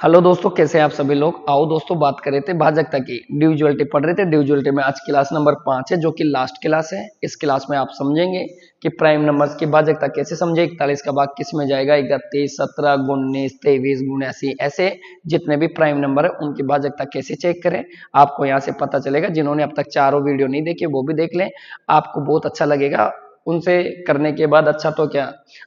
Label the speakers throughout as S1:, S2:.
S1: Hello दोस्तों, कैसे हैं आप सभी लोग। आओ दोस्तों, बात कर रहे थे भाजकता की। डिविजुअलिटी पढ़ रहे थे। डिविजुअलिटी में आज क्लास नंबर 5 है, जो कि लास्ट क्लास है। इस क्लास में आप समझेंगे कि प्राइम नंबर्स की भाजकता कैसे समझे, 41 का भाग किस में जाएगा, 31, 17, 19, 23, 79, ऐसे जितने भी प्राइम नंबर है उनकी भाजकता कैसे चेक करें, आपको यहाँ से पता चलेगा। जिन्होंने अब तक चारों वीडियो नहीं देखी वो भी देख लें, आपको बहुत अच्छा लगेगा। उनसे करने के बाद अच्छा तो क्या,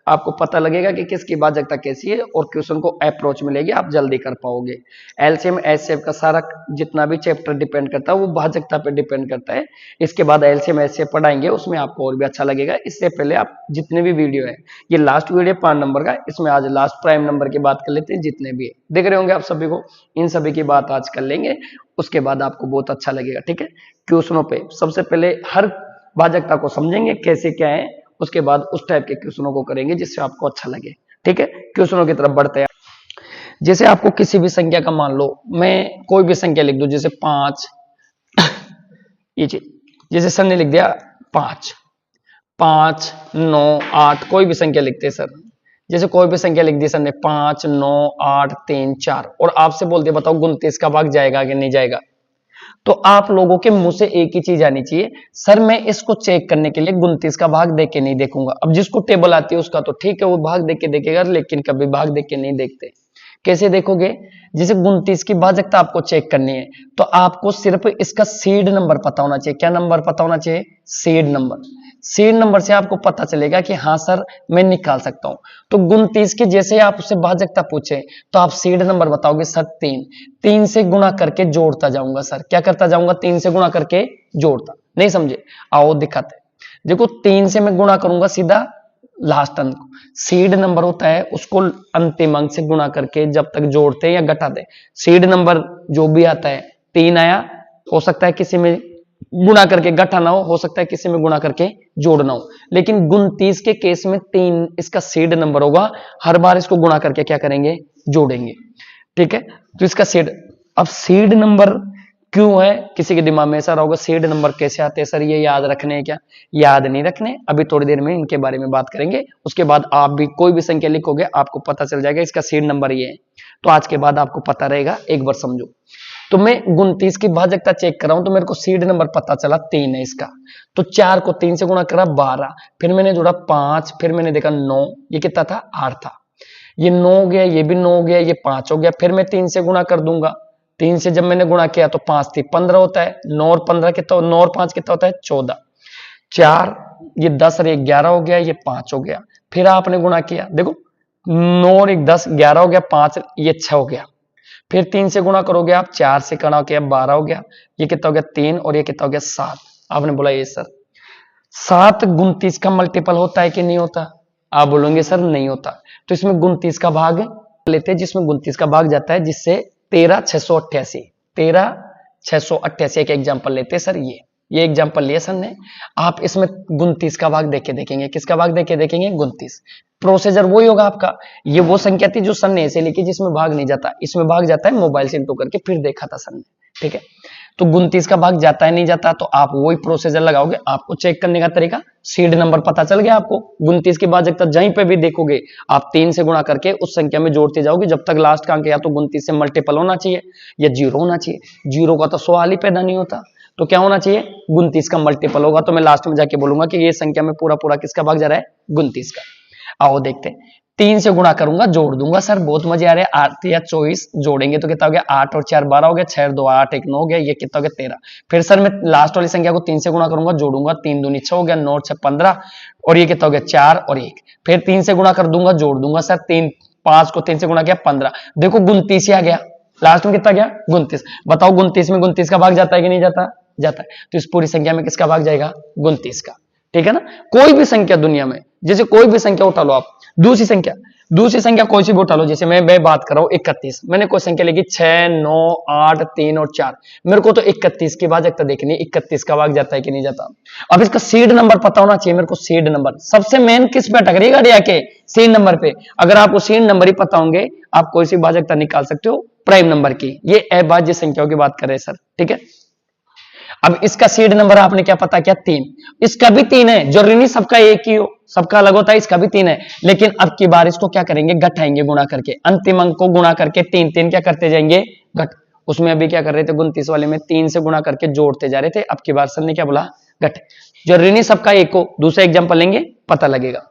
S1: आपको पता लगेगा कि किसकी भाजकता कैसी है और क्वेश्चन को अप्रोच मिलेगी, आप जल्दी कर पाओगे। एलसीएम एचसीएफ का सारा जितना भी चैप्टर डिपेंड करता है वो भाजकता पे डिपेंड करता है। इसके बाद एलसीएम एचसीएफ पढ़ाएंगे, उसमें आपको और भी अच्छा लगेगा। इससे पहले आप जितने भी वीडियो है, ये लास्ट वीडियो 5 नंबर का, इसमें आज लास्ट प्राइम नंबर की बात कर लेते हैं। जितने भी देख रहे होंगे आप सभी को, इन सभी की बात आज कर लेंगे। उसके बाद आपको बहुत अच्छा लगेगा। ठीक है, क्वेश्चनों पे सबसे पहले हर भाजकता को समझेंगे कैसे क्या है, उसके बाद उस टाइप के क्वेश्चनों को करेंगे जिससे आपको अच्छा लगे। ठीक है, क्वेश्चनों की तरफ बढ़ते हैं। जैसे आपको किसी भी संख्या का मान लो, मैं कोई भी संख्या लिख दूं, जैसे 5, ये चीज जैसे सर ने लिख दिया 5, 5, 9, 8, कोई भी संख्या लिखते हैं सर। जैसे कोई भी संख्या लिख दी सर ने 5, 9, 8, 3, 4, और आपसे बोल दिया बताओ 29 का भाग जाएगा कि नहीं जाएगा। तो आप लोगों के मुंह से एक ही चीज आनी चाहिए, सर मैं इसको चेक करने के लिए 29 का भाग देख के नहीं देखूंगा। अब जिसको टेबल आती है उसका तो ठीक है, वो भाग देख के देखेगा, लेकिन कभी भाग देख के नहीं देखते। कैसे देखोगे, जैसे 29 की भाजकता आपको चेक करनी है तो आपको सिर्फ इसका सीड नंबर पता होना चाहिए। क्या नंबर पता होना चाहिए? Seed number. सीड नंबर से आपको पता चलेगा कि हाँ सर मैं निकाल सकता हूं। तो 29 की जैसे आप उससे भाजकता पूछे तो आप सीड नंबर बताओगे सर 3। 3 से गुणा करके जोड़ता जाऊंगा सर। क्या करता जाऊंगा? 3 से गुणा करके जोड़ता। नहीं समझे? आओ दिखाते। देखो 3 से मैं गुणा करूंगा सीधा लास्ट अंक। सीड नंबर होता है उसको अंतिम अंक से गुणा करके जब तक जोड़ते हैं या घटाते हैं। सीड नंबर जो भी आता है, 3 आया, हो सकता है किसी में गुणा करके घटाना हो सकता है किसी में गुणा करके जोड़ना हो, लेकिन 29 के केस में 3 इसका सीड नंबर होगा। हर बार इसको गुणा करके क्या करेंगे? जोड़ेंगे। ठीक है, तो इसका सीड, अब सीड नंबर क्यों है, किसी के दिमाग में ऐसा रहोगा सीड नंबर कैसे आते हैं सर, ये याद रखने हैं क्या? याद नहीं रखने, अभी थोड़ी देर में इनके बारे में बात करेंगे। उसके बाद आप भी कोई भी संख्या लिखोगे आपको पता चल जाएगा इसका सीड नंबर ये है, तो आज के बाद आपको पता रहेगा। एक बार समझो, तो मैं 29 की भाजकता चेक कर रहा हूं तो मेरे को सीड नंबर पता चला 3 है इसका। तो 4 को 3 से गुणा करा 12, फिर मैंने जोड़ा 5, फिर मैंने देखा 9, ये कितना था? 8 था। ये 9 हो गया, ये भी 9 हो गया, ये 5 हो गया, फिर मैं 3 से गुणा कर दूंगा। 3 से जब मैंने गुणा किया तो 5 थी, 15 होता है। 9 और 15 कितना, 9 और 5 कितना होता है? 14। 4, ये 10 और 1 11 हो गया, ये 5 हो गया। फिर आपने गुणा किया, देखो 9 और 1 10, 11 हो गया, 5 ये 6 हो गया। फिर 3 से गुणा करोगे आप, 4 से गुणा किया 12 हो गया, ये कितना हो गया? 3, और ये कितना हो गया? 7। आपने बोला ये सर 7 29 का मल्टीपल होता है कि नहीं होता? आप बोलोगे सर नहीं होता। तो इसमें 29 का भाग लेते हैं, जिसमें 29 का भाग जाता है, जिससे 13 688, 13 688 एक एग्जांपल लेते हैं सर। ये एग्जांपल लिया सर ने। आप इसमें 29 का भाग देके देखेंगे। किसका भाग देके देखेंगे? 29। प्रोसीजर वही होगा आपका। ये वो संख्या थी जो सर ने ऐसे लिखी जिसमें भाग नहीं जाता, इसमें भाग जाता है, मोबाइल से इंटू करके फिर देखा था सर ने। ठीक है, तो 29 का भाग जाता है नहीं जाता, तो आप वही प्रोसीजर लगाओगे। आपको चेक करने का तरीका, सीड नंबर पता चल गया आपको। 29 की भाजकता जहीं पे भी देखोगे आप 3 से गुणा करके उस संख्या में जोड़ते जाओगे जब तक लास्ट का अंक या तो 29 से मल्टीपल होना चाहिए या 0 होना चाहिए। 0 का तो सवाल ही पैदा नहीं होता, तो क्या होना चाहिए? 29 का मल्टीपल होगा। तो मैं लास्ट में जाके बोलूंगा कि ये संख्या में पूरा पूरा किसका भाग जा रहा है? 29 का। आओ देखते हैं। 3 से गुणा करूंगा, जोड़ दूंगा सर, बहुत मजे आ रहे हैं। 8 या 24 जोड़ेंगे तो कितना हो गया? 8 और 4 12 हो गया, 6 और 2 8, 1 9 हो गया, ये कितना हो गया? 13। फिर सर मैं लास्ट वाली संख्या को 3 से गुणा करूंगा, जोड़ूंगा, 3 दूनी 6 हो गया, 9 और 6 15, और ये कितना हो गया? 4 और 1। फिर 3 से गुणा कर दूंगा, जोड़ दूंगा सर, 3 5 को 3 से गुणा किया 15, देखो 29 ही आ गया। लास्ट में कितना गया? 29। बताओ 29 में 29 का भाग जाता है कि नहीं जाता? जाता है। तो इस पूरी संख्या में किसका भाग जाएगा? 29 का। ठीक है ना, कोई भी संख्या दुनिया में, जैसे कोई भी संख्या उठा लो आप, दूसरी संख्या कोई सी भी उठा लो। जैसे मैं बात कर रहा हूं 31, मैंने कोई संख्या लिखी 6 9 8 3 और 4, मेरे को तो 31 की भाजकता देखनी, 31 का भाग जाता है कि नहीं जाता। अब इसका सीड नंबर पता होना चाहिए मेरे को। सीड नंबर सबसे मेन किस पे अटक रही है गाड़ी आके? सीड नंबर पे। अगर आपको सीड नंबर ही पता होंगे, आप कोई सी भाजकता निकाल सकते हो प्राइम नंबर की। ये अभाज्य संख्याओं की बात कर रहे हैं सर। ठीक है, अब इसका सीड नंबर आपने क्या पता किया 3, इसका भी 3 है, जरूरी नहीं सबका एक ही हो, सबका अलग होता है, इसका भी 3 है, लेकिन अब की बार इसको क्या करेंगे घटाएंगे, गुणा करके, अंतिम अंक को गुणा करके 3 3 क्या करते जाएंगे घट। उसमें अभी क्या कर रहे थे 29 वाले में 3 से गुणा करके जोड़ते जा रहे थे, अब की बार सर ने क्या बोला घट। जरूरी नहीं सबका एक हो, दूसरा एग्जाम्पल लेंगे पता लगेगा।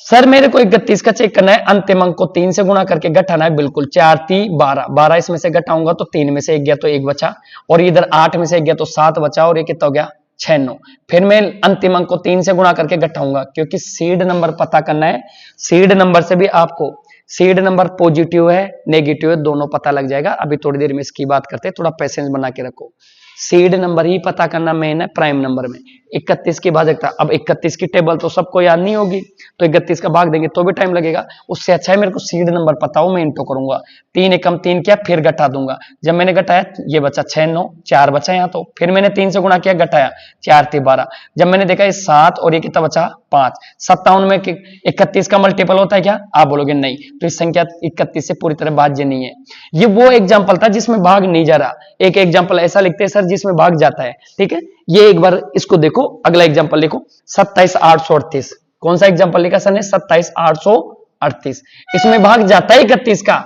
S1: सर मेरे को 31 का चेक करना है, अंतिम अंक को 3 से गुणा करके घटाना है, बिल्कुल 4 3 12, 12 इसमें से घटाऊंगा तो 3 में से 1 गया तो 1 बचा, और इधर 8 में से 1 गया तो 7 बचा, और ये कितना हो गया 6 9। फिर मैं अंतिम अंक को 3 से गुणा करके घटाऊंगा, क्योंकि सीड नंबर पता करना है। सीड नंबर से भी आपको सीड नंबर पॉजिटिव है नेगेटिव है दोनों पता लग जाएगा। अभी थोड़ी देर में इसकी बात करते हैं, थोड़ा पेशेंस बना के रखो। सीड नंबर ही पता करना मेन है प्राइम नंबर में। 31 की भाजकता, अब 31 की टेबल तो सबको याद नहीं होगी, तो 31 का भाग देंगे तो भी टाइम लगेगा, उससे अच्छा है मेरे को सीड नंबर पता हो, मैं इंटू करूंगा। 3 एकम 3 किया, फिर घटा दूंगा, जब मैंने घटाया ये बचा 6 9, 4 बचा यहाँ, तो फिर मैंने 3 से गुणा किया घटाया 4 3 12, जब मैंने देखा ये 7 और ये कितना बचा 5। 57 में 31 का मल्टीपल होता है क्या, आप बोलोगे नहीं, तो इस संख्या 31 से पूरी तरह भाज्य नहीं है। ये वो एग्जाम्पल था जिसमें भाग नहीं जा रहा, एक एग्जाम्पल ऐसा लिखते हैं सर जिसमें भाग जाता है, ठीक है। ये एक बार इसको देखो, अगला एग्जांपल देखो 27 838, कौन सा एग्जांपल लिखा सर ने 27 838, इसमें भाग जाता है 31 का,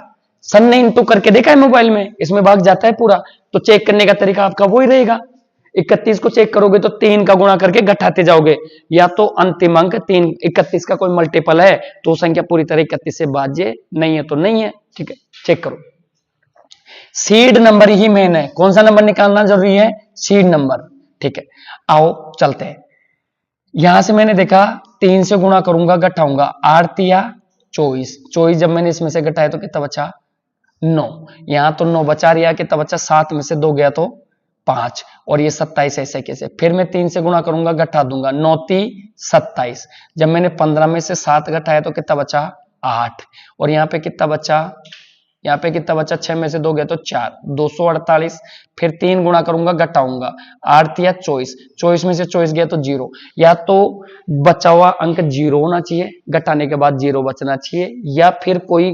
S1: सर ने इंटू करके देखा है मोबाइल में, इसमें भाग जाता है पूरा, तो चेक करने का तरीका आपका वही रहेगा। 31 को चेक करोगे तो 3 का गुणा करके घटाते जाओगे, या तो अंतिम अंक 3 31 का कोई मल्टीपल है तो संख्या पूरी तरह 31 से भाज्य नहीं है तो नहीं है, ठीक है, चेक करो। सीड नंबर ही मेन है, कौन सा नंबर निकालना जरूरी है, सीड नंबर, ठीक है। आओ चलते हैं, यहां से मैंने देखा 3 से गुणा करूंगा घटाऊंगा, 8 या 24, 24 जब मैंने इसमें से घटाया तो कितना बचा 9, यहां तो 9 बचा, रहा कितना बचा 7 में से 2 गया तो 5, और ये 27 ऐसे कैसे, फिर मैं 3 से गुणा करूंगा घटा दूंगा, 9 3 27, जब मैंने 15 में से 7 घटाया तो कितना बचा 8, और यहाँ पे कितना बचा, यहाँ पे कितना बचा 6 में से 2 गया तो 4, 248, फिर 3 गुणा करूंगा घटाऊंगा, 8 या 24, 24 में से 24 गया तो 0, या तो बचा हुआ अंक 0 होना चाहिए, घटाने के बाद 0 बचना चाहिए, या फिर कोई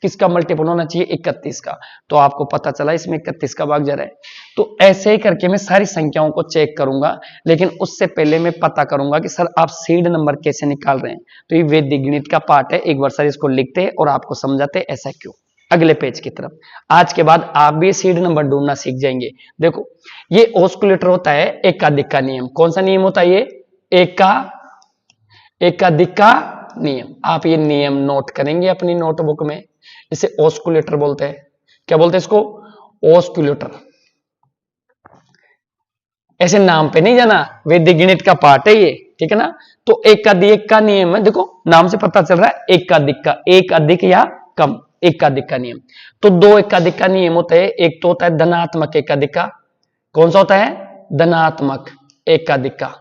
S1: किसका मल्टीपल होना चाहिए 31 का, तो आपको पता चला इसमें 31 का भाग जा रहा है। तो ऐसे ही करके मैं सारी संख्याओं को चेक करूंगा, लेकिन उससे पहले मैं पता करूंगा कि सर आप सीड नंबर कैसे निकाल रहे हैं, तो ये वैदिक गणित का पार्ट है, एक बार सर इसको लिखते हैं और आपको समझाते हैं ऐसा क्यों। अगले पेज की तरफ, आज के बाद आप भी सीड नंबर ढूंढना सीख जाएंगे। देखो ये ऑस्कुलेटर होता है एकाधिक का नियम, कौन सा नियम होता है ये, एकाधिक का नियम, आप ये नियम नोट करेंगे अपनी नोटबुक में, इसे ऑस्कुलेटर बोलते हैं, क्या बोलते हैं इसको, ऑस्कुलेटर, ऐसे नाम पे नहीं जाना, वैदिक गणित का पार्ट है ये, ठीक है ना। तो एकाधिक का नियम है, देखो नाम से पता चल रहा है एकाधिक का, एक अधिक या कम, एकाधिक का नियम। तो 2 एकाधिक का नियम होता है, एक तो होता है धनात्मक एकाधिक का, कौन सा होता है धनात्मक एकाधिक का,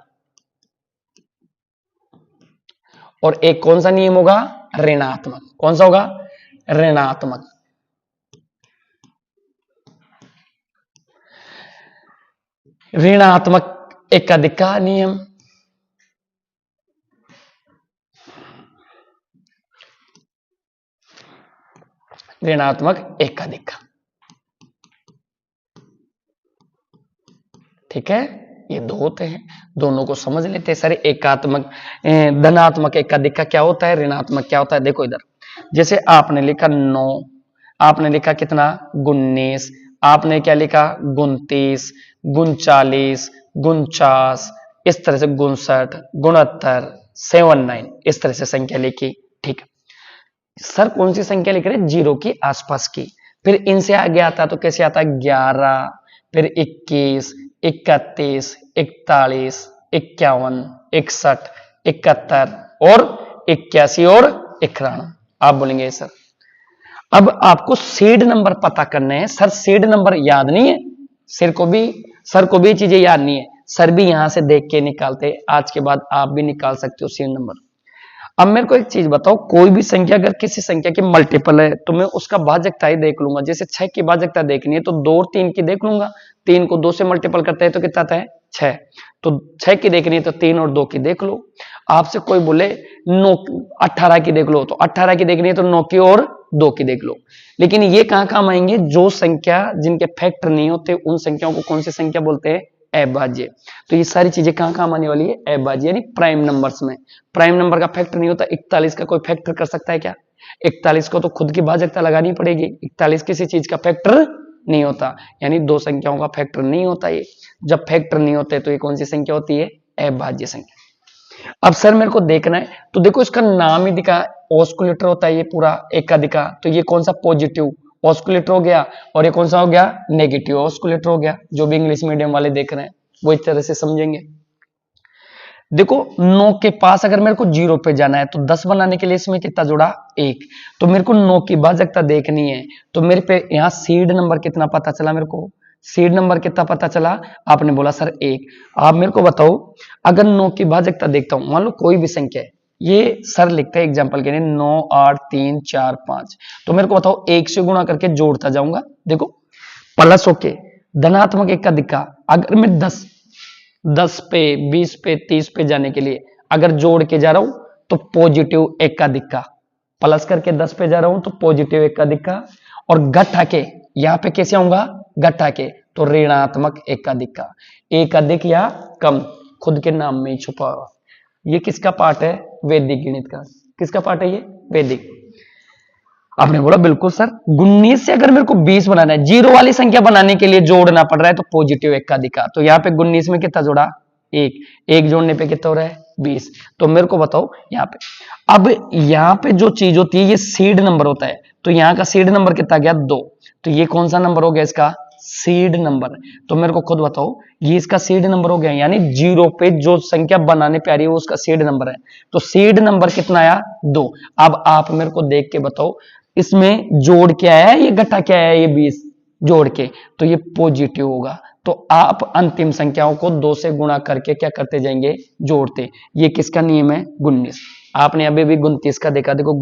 S1: और एक कौन सा नियम होगा ऋणात्मक, कौन सा होगा ऋणात्मक। ऋणात्मक एकाधिक का नियम, ऋणात्मक एकाधिक का, ठीक है, ये दो होते हैं, दोनों को समझ लेते हैं। सर एकात्मक धनात्मक एकाधिक का क्या होता है, ऋणात्मक क्या होता है, देखो इधर, जैसे आपने लिखा 9, आपने लिखा कितना 19, आपने क्या लिखा 29 39 49, इस तरह से 59 69 79, इस तरह से संख्या लिखी, ठीक है। सर कौन सी संख्या लिख रहे हैं, 0 की आसपास की, फिर इनसे आगे आता तो कैसे आता है 11, फिर 21 31 41 51 61 71 और 81 और 91, आप बोलेंगे सर अब आपको सीड नंबर पता करने हैं, सर सीड नंबर याद नहीं है, सर को भी चीजें याद नहीं है, सर भी यहां से देख के निकालते हैं, आज के बाद आप भी निकाल सकते हो सीड नंबर। अब मेरे को एक चीज बताओ, कोई भी संख्या अगर किसी संख्या की मल्टीपल है तो मैं उसका भाजकता ही देख लूंगा, जैसे 6 की भाजकता देखनी है तो 2 और 3 की देख लूंगा, 3 को 2 से मल्टीपल करते हैं तो कितना आता है 6, तो 6 की देखनी है तो 3 और 2 की देख लो। आपसे कोई बोले 9 18 की देख लो, तो 18 की देखनी है तो 9 की और 2 की देख लो। लेकिन ये कहां काम आएंगे, जो संख्या जिनके फैक्टर नहीं होते उन संख्याओं को कौन सी संख्या बोलते हैं, अभाज्य। तो ये सारी चीजें कहां काम आने वाली है, अभाज्य यानी प्राइम नंबर्स में। प्राइम नंबर का फैक्टर नहीं होता, 41 का कोई फैक्टर कर सकता है क्या, 41 को तो खुद की भाजकता लगानी पड़ेगी, 41 किसी चीज का फैक्टर नहीं होता, यानी दो संख्याओं का फैक्टर नहीं होता ये। जब फैक्टर नहीं होते तो ये कौन सी संख्या होती है, अभाज्य संख्या। अब सर मेरे को देखना है, तो देखो इसका नाम ही दिखा, ऑस्कुलेटर होता है ये पूरा एकाधिका, तो ये कौन सा पॉजिटिव ऑस्कुलेटर हो गया, और ये कौन सा हो गया, नेगेटिव ऑस्कुलेटर हो गया। जो भी इंग्लिश मीडियम वाले देख रहे हैं वो इस तरह से समझेंगे। देखो 9 के पास अगर मेरे को 0 पे जाना है तो 10 बनाने के लिए इसमें कितना जुड़ा, 1। तो मेरे को 9 की भाजकता देखनी है, तो मेरे पे यहाँ सीड नंबर कितना पता चला, मेरे को सीड नंबर कितना पता चला, आपने बोला सर 1। आप मेरे को बताओ, अगर 9 की भाजकता देखता हूं, मान लो कोई भी संख्या है, ये सर लिखते हैं एग्जाम्पल के लिए 9 8 3 4 5, तो मेरे को बताओ 1 से गुणा करके जोड़ता जाऊंगा। देखो प्लस होके धनात्मक एक का दिक्का, अगर मैं 10 पे 20 पे 30 पे जाने के लिए अगर जोड़ के जा रहा हूं तो पॉजिटिव एक का दिक्का, प्लस करके 10 पे जा रहा हूं तो पॉजिटिव एक का दिक्का, और घटा के यहां पे कैसे आऊंगा, घटा के तो ऋणात्मक एक का दिक्का। एक अधिक या कम खुद के नाम में ही छुपा हुआ। ये किसका पार्ट है, वैदिक गणित का। किसका पार्ट है ये, वैदिक। आपने बोला बिल्कुल सर, 19 से अगर मेरे को 20 बनाना है, जीरो वाली संख्या बनाने के लिए जोड़ना पड़ रहा है तो पॉजिटिव एक का दिक्का, तो यहाँ पे 19 में कितना जोड़ा, 1, 1 जोड़ने पे कितना हो रहा है, 20। तो मेरे को बताओ यहाँ पे, अब यहाँ पे जो चीज होती है ये सीड नंबर होता है, तो यहाँ का सीड नंबर कितना गया, 2। तो ये कौन सा नंबर हो गया, इसका सीड नंबर। तो मेरे को खुद बताओ, ये इसका सीड नंबर हो गया, यानी 0 पे जो संख्या बनाने पे आ रही है वो उसका सीड नंबर है। तो सीड नंबर कितना आया, 2। अब आप मेरे को देख के बताओ, इसमें जोड़ क्या है, ये घटा क्या है, ये 20 जोड़ के, तो ये पॉजिटिव होगा। तो आप अंतिम संख्याओं को 2 से गुणा करके क्या करते जाएंगे, जोड़ते। ये किसका नियम है, 19। आपने अभी भी 29 का देखा, देखो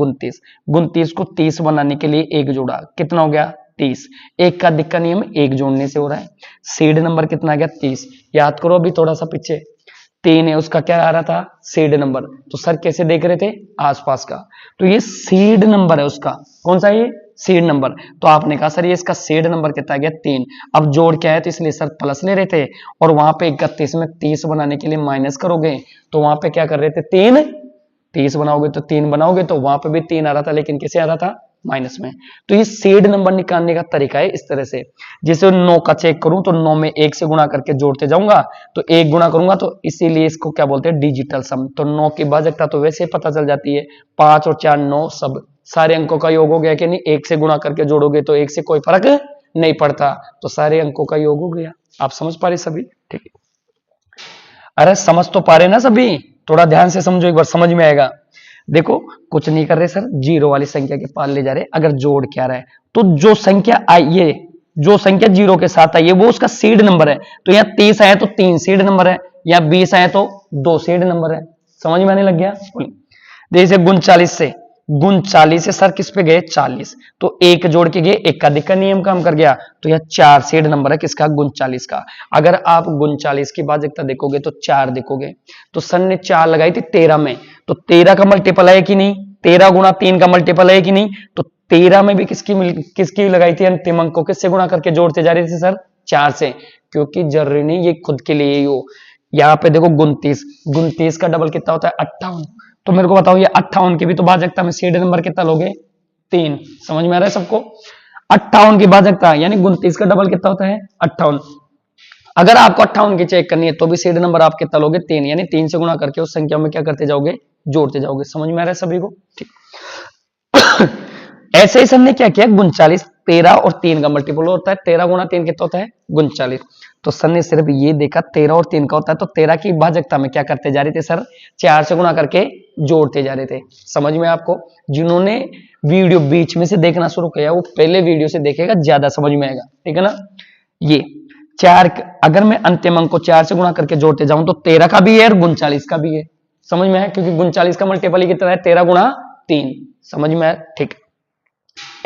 S1: 29 को 30 बनाने के लिए 1 जोड़ा, कितना हो गया, 30। एक का दिक्का नियम 1 जोड़ने से हो रहा है। सीड नंबर कितना आ गया, 30। याद करो अभी थोड़ा सा पीछे, 3 है उसका क्या आ रहा था, सीड नंबर। तो सर कैसे देख रहे थे, आसपास का, तो ये सीड नंबर है उसका, कौन सा ये, सीड नंबर। तो आपने कहा सर ये इसका सीड नंबर कितना आ गया, 3। अब जोड़ क्या है, तो इसलिए सर प्लस ले रहे थे, और वहां पे 31 में 30 बनाने के लिए माइनस करोगे, तो वहां पे क्या कर रहे थे, 3 30 बनाओगे तो 3 बनाओगे, तो वहां पे भी 3 आ रहा था, लेकिन कैसे आ रहा था, माइनस में। तो ये सीड नंबर निकालने का तरीका है इस तरह से। जैसे 9 का चेक करूं तो 9 में 1 से गुणा करके जोड़ते जाऊंगा, तो 1 गुणा करूंगा, तो इसीलिए इसको क्या बोलते हैं, डिजिटल सम। तो 9 की भाजकता तो वैसे ही पता चल जाती है, 5 और 4 9, सब सारे अंकों का योग हो गया कि नहीं। 1 से गुणा करके जोड़ोगे तो 1 से कोई फर्क नहीं पड़ता, तो सारे अंकों का योग हो गया। आप समझ पा रहे सभी, ठीक है। अरे समझ तो पा रहे ना सभी, थोड़ा ध्यान से समझो, एक बार समझ में आएगा। देखो कुछ नहीं कर रहे सर, जीरो वाली संख्या के पास ले जा रहे, अगर जोड़ क्या रहा है, तो जो संख्या आई, ये जो संख्या 0 के साथ आई है वो उसका सीड नंबर है। तो यहाँ 30 आया तो 3 सीड नंबर है, या 20 आया तो 2 सीड नंबर है। समझ में आने लग गया। जैसे 39 से सर किस पे गए, 40, तो 1 जोड़ के गए, एक का दिक्का नियम काम कर गया, तो यह 4 सीड नंबर है किसका, 39 का। अगर आप 39 की भाजकता देखोगे तो 4 देखोगे, तो सर ने 4 लगाई थी 13 में, तो 13 का मल्टीपल है कि नहीं, 13 गुणा 3 का मल्टीपल है कि नहीं, तो 13 में भी किसकी लगाई थी, अंतिम अंक को किससे गुणा करके जोड़ते जा रहे थे सर, 4 से, क्योंकि जरूरी नहीं ये खुद के लिए ही हो। यहाँ पे देखो 29 का डबल कितना होता है, 58। तो मेरे को बताओ ये 58 की भी तो भाजकता में सीड नंबर कितना लोगे, 3। समझ में आ रहा है सबको, 58 की भाजकता यानी 29 का डबल कितना होता है, 58। अगर आपको 58 की चेक करनी है तो भी सीड नंबर आप कितना लोगे, 3, यानी 3 से गुणा करके उस संख्या में क्या करते जाओगे, जोड़ते जाओगे। समझ में आ रहा है सभी को, ठीक। ऐसे ही सर ने क्या किया, 39, 13 और 3 का मल्टीपल होता है, 13 गुणा 3 कितना होता है, 39। तो सर ने सिर्फ ये देखा 13 और 3 का होता है, तो 13 की भाजकता में क्या करते जा रहे थे सर, 4 से गुणा करके जोड़ते जा रहे थे। समझ में आपको, जिन्होंने वीडियो बीच में से देखना शुरू किया वो पहले वीडियो से देखेगा, ज्यादा समझ में आएगा, ठीक है ना। ये 4, अगर मैं अंतिम अंक को 4 से गुणा करके जोड़ते जाऊं तो 13 का भी है और 39 का भी है। समझ में है, क्योंकि 39 का मल्टीपल ही कितना है, 13 गुणा 3। समझ में है, ठीक।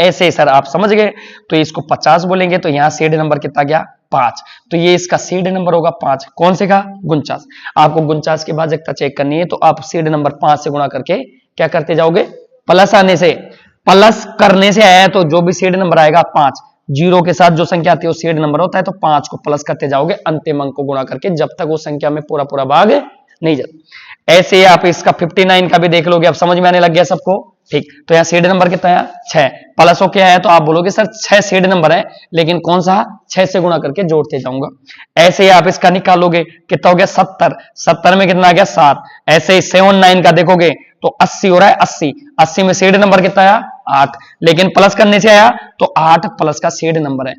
S1: ऐसे सर आप समझ गए, तो इसको 50 बोलेंगे, तो यहां सीड नंबर कितना गया, 5। तो ये इसका सीड नंबर होगा 5, कौन से का, 49। आपको 49 की भाजकता चेक करनी है, तो आप सीड नंबर 5 से गुणा करके क्या करते जाओगे, प्लस आने से प्लस करने से आया है तो जो भी सेड नंबर आएगा 5, जीरो के साथ जो संख्या आती है वो सेड नंबर होता है, तो 5 को प्लस करते जाओगे अंतिम अंक को गुणा करके जब तक वो संख्या में पूरा पूरा भाग नहीं जाता। ऐसे ही आप इसका 59 का भी देख लोगे। अब समझ में आने लग गया सबको? ठीक, तो यहाँ सेड नंबर कितना है 6, प्लस हो क्या है तो आप बोलोगे सर 6 सेड नंबर है, लेकिन कौन सा 6 से गुणा करके जोड़ते जाऊंगा। ऐसे ही आप इसका निकालोगे, कितना हो गया 70, 70 में कितना आ गया 7। ऐसे ही 79 का देखोगे तो 80 हो रहा है, 80, 80 में सेड नंबर कितना आया 8, लेकिन प्लस करने से आया तो 8 प्लस का सेड नंबर है।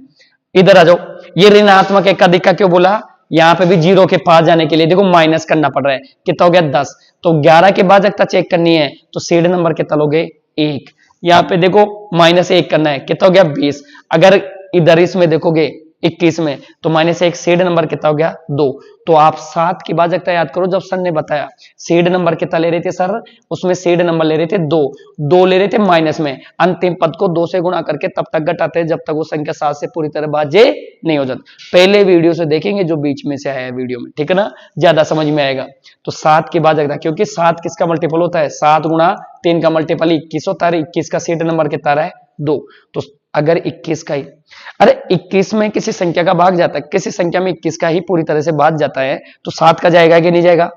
S1: इधर आ जाओ, ये ऋणात्मक एकाधिक का क्यों बोला, यहां पे भी जीरो के पास जाने के लिए देखो माइनस करना पड़ रहा है, कितना हो गया 10, तो 11 के भाजकता चेक करनी है तो सेड नंबर कितना लोगे 1, यहाँ पे देखो -1 करना है, कितना हो गया 20, अगर इधर इसमें देखोगे 21 में तो -1 सेड नंबर कितना हो गया 2, तो आप 7 की भाजकता याद करो। जब सर ने बताया सेड नंबर कितना ले रहे थे सर, उसमें सेड नंबर ले रहे थे 2 ले रहे थे माइनस में, अंतिम पद को 2 से गुणा करके तब तक घटाते जब तक वो संख्या 7 से पूरी तरह भाज्य नहीं हो जाती। पहले वीडियो से देखेंगे जो बीच में से आया है वीडियो में, ठीक है ना, ज्यादा समझ में आएगा। तो 7 की भाजकता, क्योंकि 7 किसका मल्टीपल होता है, 7 गुणा 3 का मल्टीपल 21 होता है, 21 का सेड नंबर कितना रहा है 2, तो अगर 21 का ही, अरे 21 में किसी संख्या का भाग जाता है, किसी संख्या में 21 का ही पूरी तरह से भाग जाता है, तो 7 का जाएगा कि नहीं जाएगा,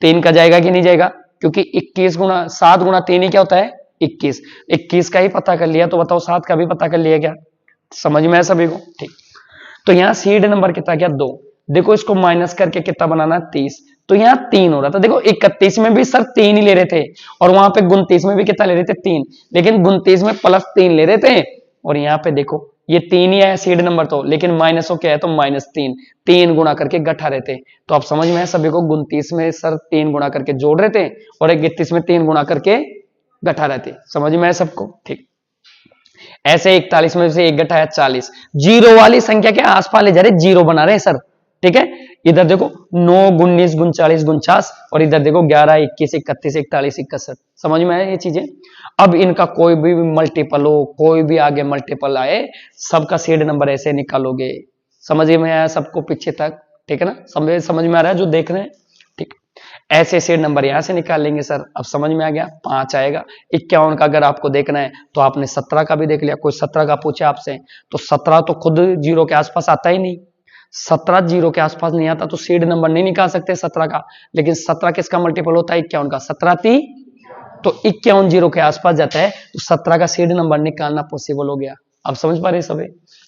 S1: 3 का जाएगा कि नहीं जाएगा, क्योंकि 21 गुणा 7 गुणा 3 ही क्या होता है 21, 21 का ही पता कर लिया तो बताओ 7 का भी पता कर लिया क्या, समझ में है सभी को? ठीक, तो यहाँ सीड नंबर कितना क्या 2, देखो इसको माइनस करके कितना बनाना 30, तो यहाँ 3 हो रहा था। देखो 31 में भी सर 3 ही ले रहे थे, और वहां पे 29 में भी कितना ले रहे थे 3, लेकिन 29 में +3 ले रहे थे, और यहाँ पे देखो ये 3 ही है सीड नंबर तो, लेकिन माइनस हो क्या है तो -3, 3 गुणा करके घटा रहे थे। तो आप समझ में है सभी को, 29 में सर 3 गुणा करके जोड़ रहे थे और 31 में 3 गुणा करके घटा रहे थे, समझ में है सबको? ठीक, ऐसे 41 में से 1 घटाया 40, जीरो वाली संख्या के आसपास ले जा रहे, जीरो बना रहे हैं सर, ठीक है। इधर देखो 9, 19, 39, 49, और इधर देखो 11, 21, 31, 41, 61, समझ में आया ये चीजें? अब इनका कोई भी मल्टीपल हो, कोई भी आगे मल्टीपल आए, सबका सेड नंबर ऐसे निकालोगे, समझ में आया सबको पीछे तक? ठीक है ना, समझ में आ रहा है जो देख रहे हैं? ठीक, ऐसे सेड नंबर यहां से निकाल लेंगे सर। अब समझ में आ गया, 5 आएगा। 51 का अगर आपको देखना है तो आपने 17 का भी देख लिया, कोई 17 का पूछे आपसे तो 17 तो खुद जीरो के आसपास आता ही नहीं, 17 जीरो के आसपास नहीं आता तो सीड नंबर नहीं निकाल सकते 17 का, लेकिन 17 किसका मल्टीपल होता है 51 का, 17 थी तो 51 जीरो के आसपास जाता है, तो 17 का सीड नंबर निकालना पॉसिबल हो गया। अब समझ पा रहे सभी?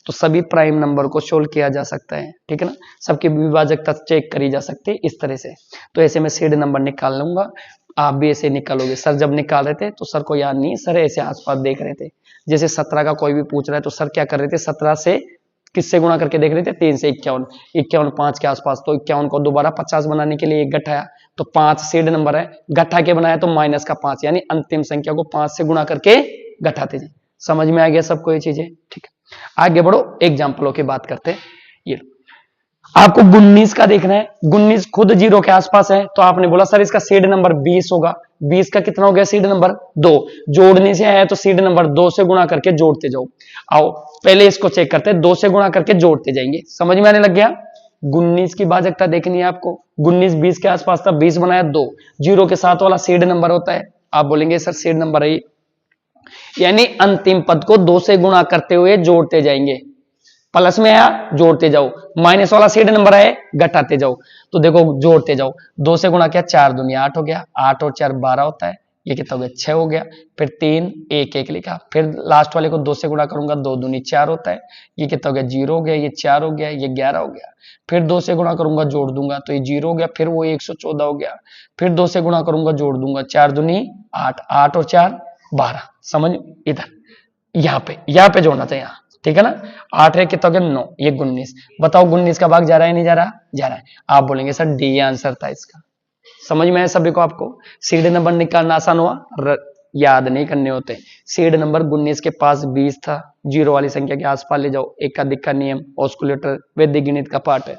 S1: तो सभी प्राइम नंबर को सोल्व किया जा सकता है, ठीक है ना, सबकी विभाजकता चेक करी जा सकती है इस तरह से। तो ऐसे में सीड नंबर निकाल लूंगा, आप भी ऐसे निकालोगे। सर जब निकाल रहे थे तो सर को याद नहीं, सर ऐसे आसपास देख रहे थे, जैसे 17 का कोई भी पूछ रहा है तो सर क्या कर रहे थे, 17 से किससे गुणा करके देख रहे थे, 3 से 51, 51 5 के आसपास, तो 51 को दोबारा 50 बनाने के लिए 1 घटाया, तो 5 सीड नंबर है, घटा के बनाया तो -5, यानी अंतिम संख्या को 5 से गुणा करके घटाते जाए। समझ में आ गया सबको ये चीजें? ठीक है, आगे बढ़ो, एग्जाम्पलों की बात करते हैं। ये आपको 19 का देखना है, 19 खुद जीरो के आसपास है, तो आपने बोला सर इसका सीड नंबर 20 होगा, 20 का कितना हो गया सीड नंबर 2, जोड़ने से आया तो सीड नंबर 2 से गुणा करके जोड़ते जाओ। आओ पहले इसको चेक करते हैं, 2 से गुणा करके जोड़ते जाएंगे, समझ में आने लग गया? 19 की भाजकता देखनी है आपको, 19 20 के आसपास था, 20 बनाया 2, जीरो के साथ वाला सीड नंबर होता है, आप बोलेंगे सर सीड नंबर है, यानी अंतिम पद को 2 से गुणा करते हुए जोड़ते जाएंगे, प्लस में आया जोड़ते जाओ, माइनस वाला सीड नंबर है घटाते जाओ। तो देखो जोड़ते जाओ, 2 से गुणा किया 4 दूनी 8 हो गया, 8 और 4 12 होता है, ये कितना हो गया 6 हो गया, फिर 3 1 1 लिखा, फिर लास्ट वाले को 2 से गुणा करूंगा, 2 दूनी 4 होता है, ये कितना हो गया 0 हो गया, ये 4 हो गया, ये 11 हो गया, फिर 2 से गुणा करूंगा जोड़ दूंगा तो ये 0 हो गया, फिर वो 114 हो गया, फिर 2 से गुणा करूंगा जोड़ दूंगा, 4 दूनी 8, 8 और 4 12, समझ? इधर यहाँ पे जोड़ना था यहाँ, ठीक है ना, 8 है कितना हो गया 9, ये 19, बताओ 19 का भाग जा रहा है नहीं जा रहा? जा रहा है। आप बोलेंगे सर डी आंसर था इसका, समझ में है सभी को? आपको सीड नंबर निकालना आसान हुआ, याद नहीं करने होते। सीड नंबर 19 के पास 20 था, जीरो वाली संख्या के आसपास ले जाओ, एकाधिक का नियम, ऑस्कुलेटर, वैदिक गणित का पार्ट है।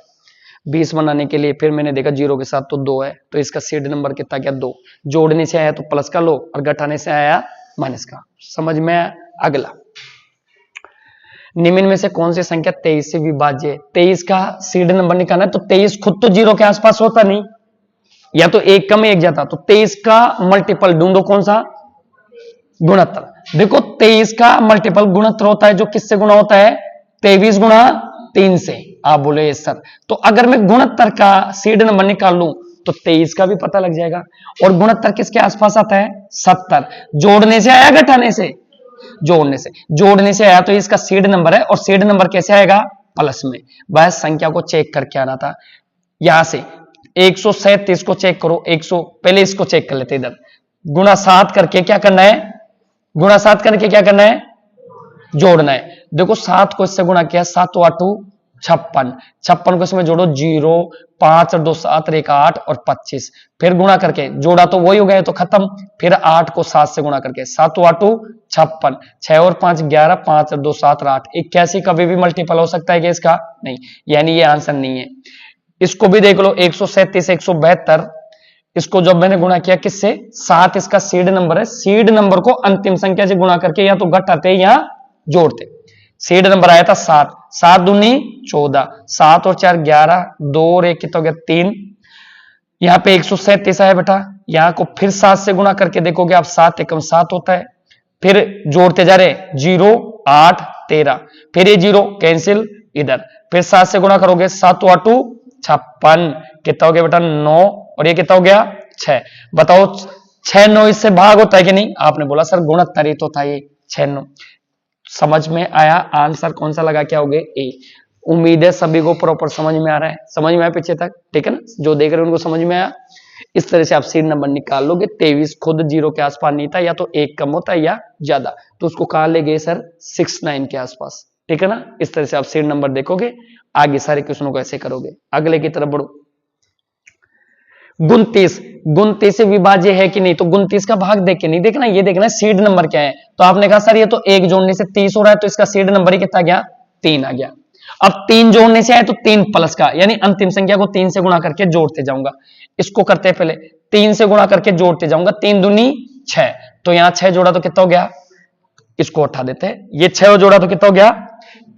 S1: 20 बनाने के लिए फिर मैंने देखा जीरो के साथ तो 2 है, तो इसका सीड नंबर कितना क्या 2, जोड़ने से आया तो प्लस का लो और घटाने से आया माइनस का, समझ में आया? अगला, निम्न में से कौन सी संख्या 23 से विभाज्य है? 23 का सीड नंबर निकालना है, तो 23 खुद तो जीरो के आसपास होता नहीं, या तो एक कम एक जाता, तो 23 का मल्टीपल ढूंढो, कौन सा? गुणोत्तर। देखो 23 का मल्टीपल गुणोत्तर होता है जो किससे गुणा होता है, 23 गुणा 3 से। आप बोले ये सर, तो अगर मैं गुणोत्तर का सीड नंबर निकाल लूं तो 23 का भी पता लग जाएगा। और गुणोत्तर किसके आसपास आता है, 70। जोड़ने से आया घटाने से, जोड़ने से, जोड़ने से आया तो इसका सीड नंबर है। और सीड नंबर कैसे आएगा, प्लस में। बस संख्या को चेक करके आना था। यहां से 137 को चेक करो, 100 पहले इसको चेक कर लेते इधर। गुणा 7 करके क्या करना है, गुणा 7 करके क्या करना है, जोड़ना है। देखो 7 को इससे गुणा किया, 7 8 56, 56 को इसमें जोड़ो 0, 5 और 2 7 और 1 8 और 25। फिर गुणा करके जोड़ा तो वही हो गया तो खत्म। फिर 8 को 7 से गुणा करके, 7 8 56, 6 और 5 11, 5 और 2 7 और 8 81 कभी भी मल्टीपल हो सकता है कि इसका, नहीं, यानी ये आंसर नहीं है। इसको भी देख लो, 137 172, इसको जब मैंने गुणा किया किससे, 7 इसका सीड नंबर है। सीड नंबर को अंतिम संख्या से गुणा करके या तो घटाते या जोड़ते। सीड नंबर आया था 7, 7 दूनी 14, 7 और 4 11, 2 और 1 कितना हो गया 3। यहां पे 137 आया बेटा, यहां को फिर 7 से गुणा करके देखोगे आप, 7 एकम 7 होता है। फिर जोड़ते जा रहे 0 8 13, फिर ये 0 कैंसिल इधर, फिर 7 से गुणा करोगे, 7 8 56, कितना हो गया बेटा 9, और ये कितना हो गया 6। बताओ 6 9 इससे भाग होता है कि नहीं, आपने बोला सर गुणोत्तर ही तो था ये 6 9। समझ में आया, आंसर कौन सा लगा, क्या हो गया ए। उम्मीद है सभी को प्रॉपर समझ में आ रहा है, समझ में आया पीछे तक, ठीक है ना, जो देख रहे हैं उनको समझ में आया। इस तरह से आप सीड नंबर निकाल लोगे। 23 खुद 0 के आसपास नहीं था, या तो 1 कम होता है या ज्यादा, तो उसको कहा ले गए सर 69 के आसपास, ठीक है ना। इस तरह से आप सीड नंबर देखोगे, आगे सारे क्वेश्चनों को ऐसे करोगे। अगले की तरफ बढ़ो। 29, 29 से विभाज्य है कि नहीं, तो 29 का भाग देख के नहीं देखना, ये देखना सीड नंबर क्या है। तो आपने कहा सर ये तो 1 जोड़ने से 30 हो रहा है, तो इसका सीड नंबर ही कितना गया, 3 आ गया। अब 3 जोड़ने से आए तो 3 प्लस का, यानी अंतिम संख्या को 3 से गुणा करके जोड़ते जाऊंगा। इसको करते हैं पहले, 3 से गुणा करके जोड़ते जाऊंगा, 3 दूनी 6, तो यहां 6 जोड़ा तो कितना हो गया, इसको उठा देते हैं, ये 6 जोड़ा तो कितना हो गया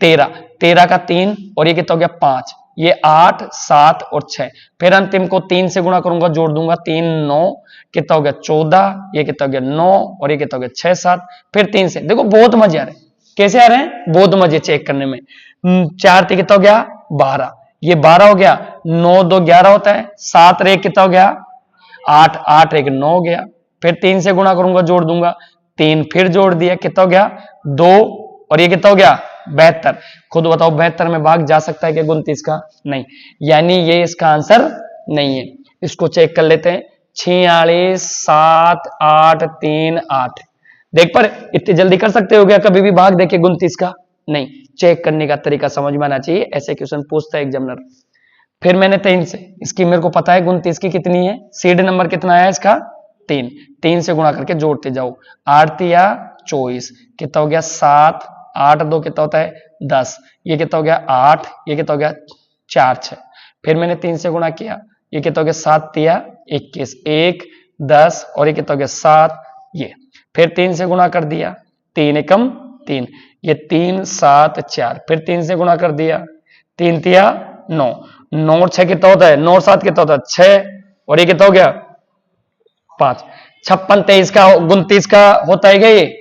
S1: 13, 13 का 3, और ये कितना हो गया 5, ये 8 7 और 6। फिर अंतिम को 3 से गुणा करूंगा, जोड़ दूंगा, 3 9, कितना हो गया 14, ये कितना हो गया 9, और ये कितना हो गया 6 7। फिर 3 से, देखो बहुत मजे आ रहे हैं, कैसे आ रहे हैं, बहुत मजे चेक करने में। 4 3 कितना हो गया 12, ये 12 हो गया, 9 2 11 होता है, 7 और 1 कितना हो गया 8, 8 1 9 हो गया। फिर 3 से गुणा करूंगा, जोड़ दूंगा, 3 फिर जोड़ दिया, कितना हो गया 2, और ये कितना हो गया 72। खुद बताओ 72 में भाग जा सकता है कि 29 का, नहीं, यानी ये इसका आंसर नहीं है। इसको चेक कर लेते हैं, 46 7 8 3 8। देख पर इतनी जल्दी कर सकते हो क्या कभी भी भाग देके 29 का, नहीं, चेक करने का तरीका समझ में आना चाहिए, ऐसे क्वेश्चन पूछता है एग्जामिनर। फिर मैंने 3 से, इसकी मेरे को पता है 29 की कितनी है, सीड नंबर कितना है इसका 3, 3 से गुणा करके जोड़ते जाओ, 8 या 24, कितना हो गया 7, 8 2 कितना होता है 10, ये कितना हो गया 8, ये कितना हो गया 4 6। फिर मैंने 3 से गुणा किया, ये कितना हो गया 7 या 21, 1 10, और ये कितना हो गया 7, ये फिर 3 से गुणा कर दिया, 3 एकम 3, ये 3 7 4, फिर 3 से गुणा कर दिया, 3 तिया 9, 9 और 6 कितना होता है, 9 और 7 कितना होता है 6, और ये कितना हो गया 5। 56 23 का 29 का होता है क्या, ये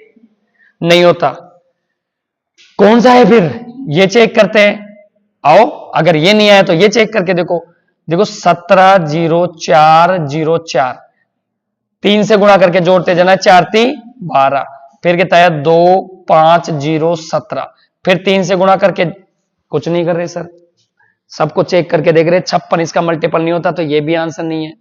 S1: नहीं होता, कौन सा है फिर, ये चेक करते हैं। आओ, अगर ये नहीं आया तो ये चेक करके देखो, देखो 17 0 4 0 4, 3 से गुणा करके जोड़ते जाना, 4 3 12, फिर कितना है 2 5 0 17, फिर 3 से गुणा करके, कुछ नहीं कर रहे सर, सबको चेक करके देख रहे, 56 इसका मल्टीपल नहीं होता, तो ये भी आंसर नहीं है।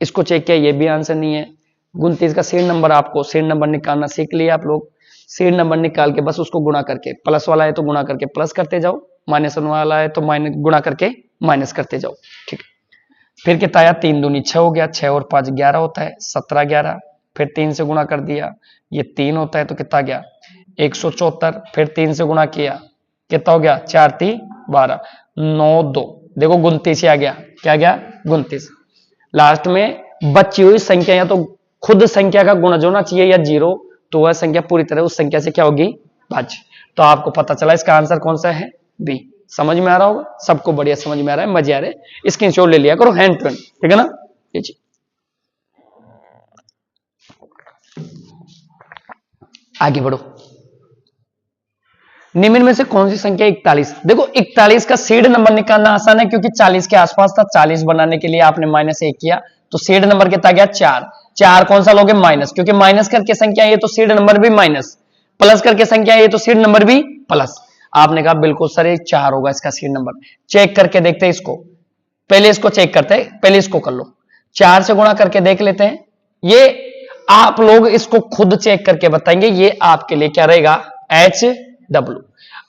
S1: इसको चेक किया, ये भी आंसर नहीं है। 29 का सीड नंबर, आपको सीड नंबर निकालना सीख लिया आप लोग। सीड नंबर निकाल के बस उसको गुणा करके, प्लस वाला है तो गुणा करके प्लस करते जाओ, माइनस वाला है तो माइनस गुणा करके माइनस करते जाओ, ठीक है। फिर कितना आया, 3 दूनी 6 हो गया, 6 और 5 11 होता है, 17 11, फिर 3 से गुणा कर दिया, ये 3 होता है तो कितना गया 174, फिर 3 से गुणा किया, कितना हो गया 4 3 12, 9 2, देखो 29 आ गया, क्या गया 29। लास्ट में बची हुई संख्या या तो खुद संख्या का गुणज होना चाहिए या 0, तो वह संख्या पूरी तरह उस संख्या से क्या होगी, भाज्य। तो आपको पता चला इसका आंसर कौन सा है, बी। समझ में आ रहा होगा सबको, बढ़िया समझ में आ रहा है, मजे आ रहे हैं, स्क्रीनशॉट ले लिया करो हैंड टू हैंड, ठीक है ना। आगे बढ़ो। निम्न में से कौन सी संख्या 41? देखो 41 का सीड नंबर निकालना आसान है क्योंकि 40 के आसपास था। 40 बनाने के लिए आपने -1 किया तो सीड नंबर कितना गया 4। 4 कौन सा लोगे माइनस, क्योंकि माइनस करके संख्या ये तो सीड नंबर भी माइनस, प्लस करके संख्या ये तो सीड नंबर भी प्लस। आपने कहा बिल्कुल सर ये 4 होगा इसका सीड नंबर। चेक करके देखते हैं इसको, पहले इसको चेक करते हैं, पहले इसको कर लो। 4 से गुणा करके देख लेते हैं। ये आप लोग इसको खुद चेक करके बताएंगे, ये आपके लिए क्या रहेगा HW।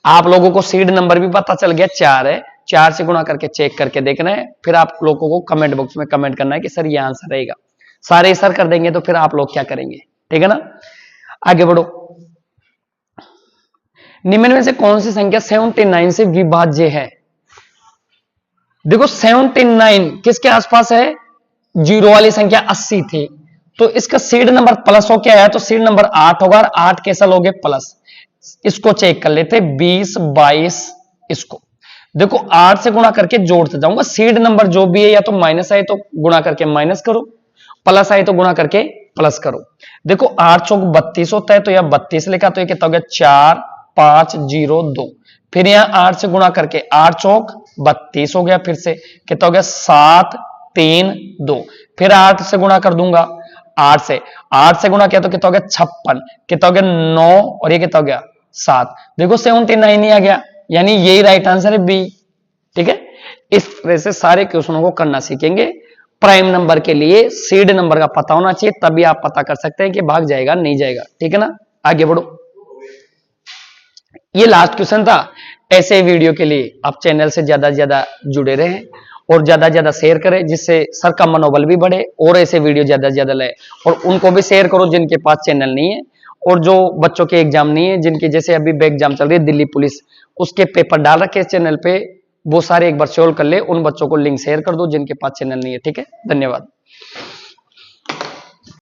S1: आप लोगों को सीड नंबर भी पता चल गया 4 है। 4 से गुणा करके चेक करके देखना है, फिर आप लोगों को कमेंट बॉक्स में कमेंट करना है कि सर ये आंसर रहेगा। सारे सर कर देंगे तो फिर आप लोग क्या करेंगे, ठीक है ना। आगे बढ़ो। निम्न में से कौन सी संख्या 79 से विभाज्य है? देखो 79 किसके आसपास है? जीरो वाली संख्या 80 थी, तो इसका सीड नंबर प्लस हो क्या है, तो सीड नंबर 8 होगा। 8 कैसा लोगे प्लस। इसको चेक कर लेते 20 22। इसको देखो 8 से गुणा करके जोड़ते जाऊंगा। सीड नंबर जो भी है या तो माइनस आए तो गुणा करके माइनस करो, प्लस आए तो गुणा करके प्लस करो। देखो 8 चौक 32 होता है, तो यह 32 लिखा तो ये कितना हो गया 4 5 0 2। फिर यहां 8 से गुणा करके 8 चौक 32 हो गया, फिर से कितना हो गया 7 3 2। फिर 8 से गुणा कर दूंगा, 8 से गुणा किया तो कितना हो गया 56। कितना हो गया 9 और ये कितना हो गया 7। देखो 79 ही आ गया, यानी यही राइट आंसर है बी। ठीक है, इस तरह से सारे क्वेश्चनों को करना सीखेंगे। प्राइम नंबर के लिए सीड नंबर का पता होना चाहिए, तभी आप पता कर सकते हैं कि भाग जाएगा नहीं जाएगा। ठीक है ना, आगे बढ़ो। ये लास्ट क्वेश्चन था। ऐसे वीडियो के लिए आप चैनल से ज्यादा से ज्यादा जुड़े रहें और ज्यादा से ज्यादा शेयर करें, जिससे सर का मनोबल भी बढ़े और ऐसे वीडियो ज्यादा से ज्यादा लाए। और उनको भी शेयर करो जिनके पास चैनल नहीं है और जो बच्चों के एग्जाम नहीं है, जिनके जैसे अभी एग्जाम चल रही है दिल्ली पुलिस, उसके पेपर डाल रखे इस चैनल पे, वो सारे एक बार सोल्व कर ले। उन बच्चों को लिंक शेयर कर दो जिनके पास चैनल नहीं है। ठीक है, धन्यवाद।